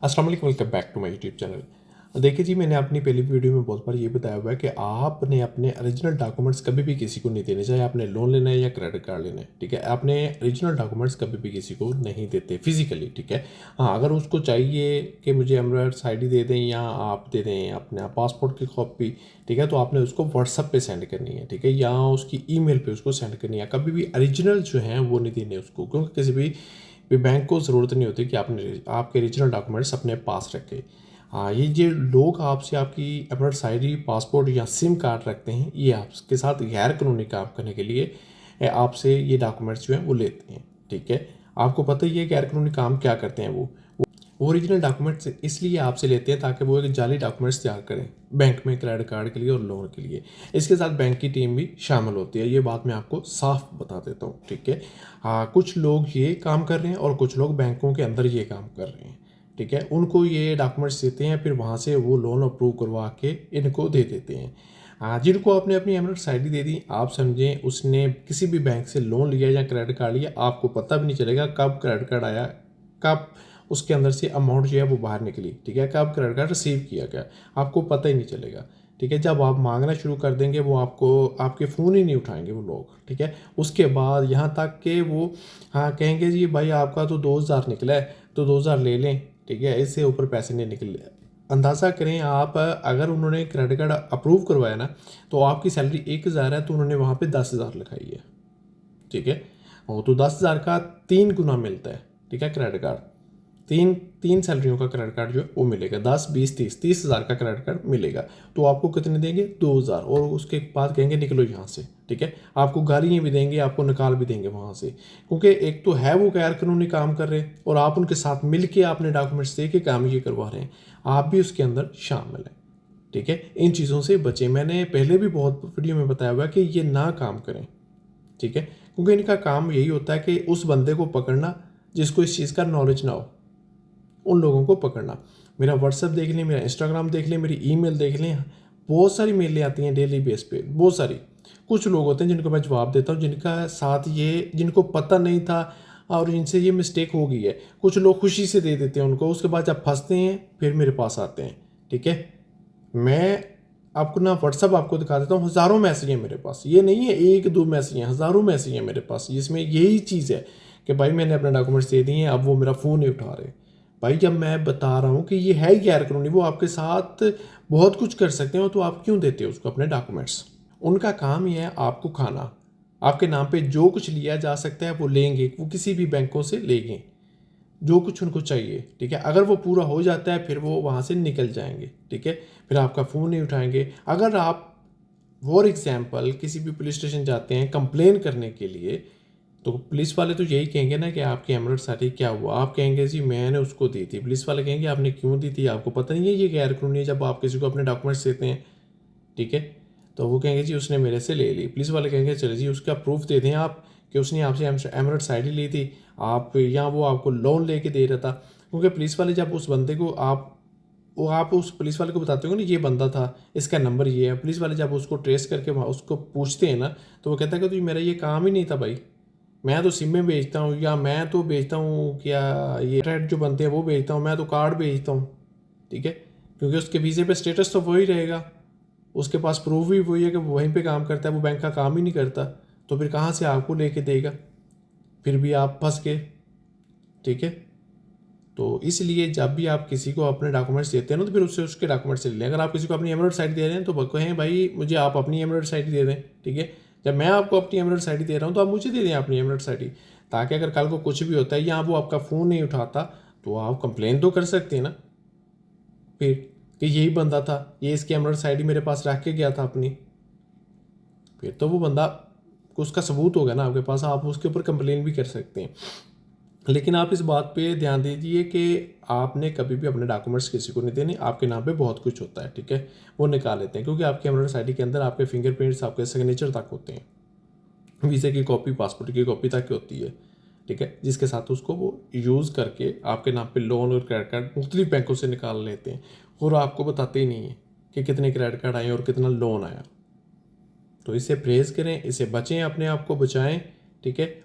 अस्सलाम वालेकुम, welcome back to my YouTube channel. देखिए जी, मैंने अपनी पहली वीडियो में बहुत बार ये बताया हुआ है कि आपने अपने ओरिजिनल डॉक्यूमेंट्स कभी भी किसी को नहीं देने, चाहे आपने लोन लेना है या क्रेडिट कार्ड लेना है। ठीक है, आपने ओरिजिनल डॉक्यूमेंट्स कभी भी किसी को नहीं देते फिजिकली। ठीक है, हाँ, अगर उसको चाहिए कि मुझे एमराल्ड्स आईडी दे दें या आप दे दें अपना पासपोर्ट की कॉपी, ठीक है, तो आपने उसको व्हाट्सअप पे सेंड करनी है। ठीक है, या उसकी ईमेल पे उसको सेंड करनी है। कभी भी ओरिजिनल जो हैं वो नहीं देने उसको, क्योंकि किसी भी बैंक को ज़रूरत नहीं होती कि आपने आपके ओरिजिनल डॉक्यूमेंट्स अपने पास रखें। हाँ, ये जो लोग आपसे आपकी एमराल्ड्स आईडी, पासपोर्ट या सिम कार्ड रखते हैं, ये आपके साथ गैर कानूनी काम करने के लिए आपसे ये डॉक्यूमेंट्स जो हैं वो लेते हैं। ठीक है, आपको पता ही है गैर कानूनी काम क्या करते हैं। वो ओरिजिनल डॉक्यूमेंट्स इसलिए आपसे लेते हैं ताकि वो एक जाली डॉक्यूमेंट्स तैयार करें बैंक में क्रेडिट कार्ड के लिए और लोन के लिए। इसके साथ बैंक की टीम भी शामिल होती है, ये बात मैं आपको साफ बता देता हूँ। ठीक है, हाँ, कुछ लोग ये काम कर रहे हैं और कुछ लोग बैंकों के अंदर ये काम कर रहे हैं। ठीक है, उनको ये डॉक्यूमेंट्स देते हैं, फिर वहाँ से वो लोन अप्रूव करवा के इनको दे देते हैं। हाँ, जिनको आपने अपनी एमराल्ड्स आईडी दे दी, आप समझें उसने किसी भी बैंक से लोन लिया या क्रेडिट कार्ड लिया, आपको पता भी नहीं चलेगा कब क्रेडिट कार्ड आया, कब उसके अंदर से अमाउंट जो है वो बाहर निकली। ठीक है, कब क्रेडिट कार्ड रिसीव किया गया, आपको पता ही नहीं चलेगा। ठीक है, जब आप मांगना शुरू कर देंगे वो आपको आपके फ़ोन ही नहीं उठाएंगे वो लोग। ठीक है, उसके बाद यहाँ तक कि वो हाँ कहेंगे जी भाई आपका तो 2,000 निकला है तो 2,000 ले लें। ठीक है, इससे ऊपर पैसे नहीं निकले। अंदाज़ा करें आप, अगर उन्होंने क्रेडिट कार्ड अप्रूव करवाया ना, तो आपकी सैलरी 1,000 है तो उन्होंने वहाँ पे 10,000 लिखाई है। ठीक है, वो तो 10,000 का 3 गुना मिलता है। ठीक है, क्रेडिट कार्ड तीन तीन सैलरियों का क्रेडिट कार्ड जो है वो मिलेगा। 10, 20, 30 हज़ार का क्रेडिट कार्ड मिलेगा। तो आपको कितने देंगे? 2,000, और उसके बाद कहेंगे निकलो यहाँ से। ठीक है, आपको गालियाँ भी देंगे, आपको निकाल भी देंगे वहाँ से, क्योंकि एक तो है वो गैर कानूनी काम कर रहे हैं और आप उनके साथ मिल के आपने डॉक्यूमेंट्स दे के काम ये करवा रहे हैं, आप भी उसके अंदर शामिल हैं। ठीक है, इन चीज़ों से बचें। मैंने पहले भी बहुत वीडियो में बताया हुआ है कि ये ना काम करें। ठीक है, क्योंकि इनका काम यही होता है कि उस बंदे को पकड़ना जिसको इस चीज़ का नॉलेज ना हो, उन लोगों को पकड़ना। मेरा व्हाट्सएप देख लें, मेरा इंस्टाग्राम देख लें, मेरी ईमेल देख लें, बहुत सारी मेलें आती हैं डेली बेस पे, बहुत सारी। कुछ लोग होते हैं जिनको मैं जवाब देता हूँ, जिनका साथ ये जिनको पता नहीं था और जिनसे ये मिस्टेक हो गई है। कुछ लोग खुशी से दे देते हैं उनको, उसके बाद जब फंसते हैं फिर मेरे पास आते हैं। ठीक है, मैं आपको ना व्हाट्सअप आपको दिखा देता हूँ, हज़ारों मैसेज हैं मेरे पास। ये नहीं है एक दो मैसेज हैं, हज़ारों मैसेज हैं मेरे पास, जिसमें यही चीज़ है कि भाई मैंने अपने डॉक्यूमेंट्स दे दिए हैं, अब वो मेरा फ़ोन नहीं उठा रहे। भाई जब मैं बता रहा हूँ कि ये है गैर कानूनी, वो आपके साथ बहुत कुछ कर सकते हो, तो आप क्यों देते हो उसको अपने डॉक्यूमेंट्स? उनका काम ही है आपको खाना। आपके नाम पे जो कुछ लिया जा सकता है वो लेंगे, वो किसी भी बैंकों से लेंगे जो कुछ उनको चाहिए। ठीक है, अगर वो पूरा हो जाता है फिर वो वहाँ से निकल जाएंगे। ठीक है, फिर आपका फ़ोन नहीं उठाएंगे। अगर आप फॉर एग्जाम्पल किसी भी पुलिस स्टेशन जाते हैं कंप्लेन करने के लिए, तो पुलिस वाले तो यही कहेंगे ना कि आपकी एमराल्ड्स आईडी क्या हुआ, आप कहेंगे जी मैंने उसको दी थी। पुलिस वाले कहेंगे आपने क्यों दी थी, आपको पता नहीं है ये गैर कानूनी है जब आप किसी को अपने डॉक्यूमेंट्स देते हैं। ठीक है, तो वो कहेंगे जी उसने मेरे से ले ली। पुलिस वाले कहेंगे चले जी उसका प्रूफ दे दें आप कि उसने आपसे एमराल्ड्स आईडी ली थी, आप या वो आपको लोन लेके दे रहा था। क्योंकि पुलिस वाले जब उस बंदे को आप उस पुलिस वाले को बताते हो ना ये बंदा था, इसका नंबर ये है, पुलिस वाले जब उसको ट्रेस करके वहाँ उसको पूछते हैं ना, तो वो कहता है कि तो मेरा ये काम ही नहीं था भाई, मैं तो सिमें बेचता हूँ, या मैं तो बेचता हूँ क्या ये रेड जो बनते हैं वो बेचता हूँ, मैं तो कार्ड बेचता हूँ। ठीक है, क्योंकि उसके वीज़े पे स्टेटस तो वही रहेगा, उसके पास प्रूफ भी वही है कि वो वहीं पे काम करता है, वो बैंक का काम ही नहीं करता, तो फिर कहाँ से आपको लेके देगा? फिर भी आप फंस गए। ठीक है, तो इसलिए जब भी आप किसी को अपने डॉक्यूमेंट्स देते हैं ना, तो फिर उससे उसके डॉक्यूमेंट्स ले लें। अगर आप किसी को अपनी एमराल्ड्स आईडी दे रहे हैं तो कहें भाई मुझे आप अपनी एमराल्ड्स आईडी दे दें। ठीक है, जब मैं आपको अपनी एमराल्ड्स आईडी दे रहा हूँ तो आप मुझे दे दें अपनी एमराल्ड्स आईडी, ताकि अगर कल को कुछ भी होता है या वो आपका फ़ोन नहीं उठाता तो आप कंप्लेन तो कर सकते हैं ना फिर, कि यही बंदा था, ये इसकी एमराल्ड्स आईडी मेरे पास रख के गया था अपनी। फिर तो वो बंदा उसका सबूत होगा ना आपके पास, आप उसके ऊपर कंप्लेन भी कर सकते हैं। लेकिन आप इस बात पे ध्यान दीजिए कि आपने कभी भी अपने डॉक्यूमेंट्स किसी को नहीं देने। आपके नाम पे बहुत कुछ होता है, ठीक है, वो निकाल लेते हैं, क्योंकि आपके एमराल्ड्स आईडी के अंदर आपके फिंगरप्रिंट्स, आपके सिग्नेचर तक होते हैं, वीज़े की कॉपी, पासपोर्ट की कॉपी तक होती है। ठीक है, जिसके साथ उसको वो यूज़ करके आपके नाम पे लोन और क्रेडिट कार्ड मुख्तलिफ बैंकों से निकाल लेते हैं, और आपको बताते ही नहीं है कि कितने क्रेडिट कार्ड आए और कितना लोन आया। तो इससे परहेज़ करें, इससे बचें, अपने आप को बचाएं। ठीक है।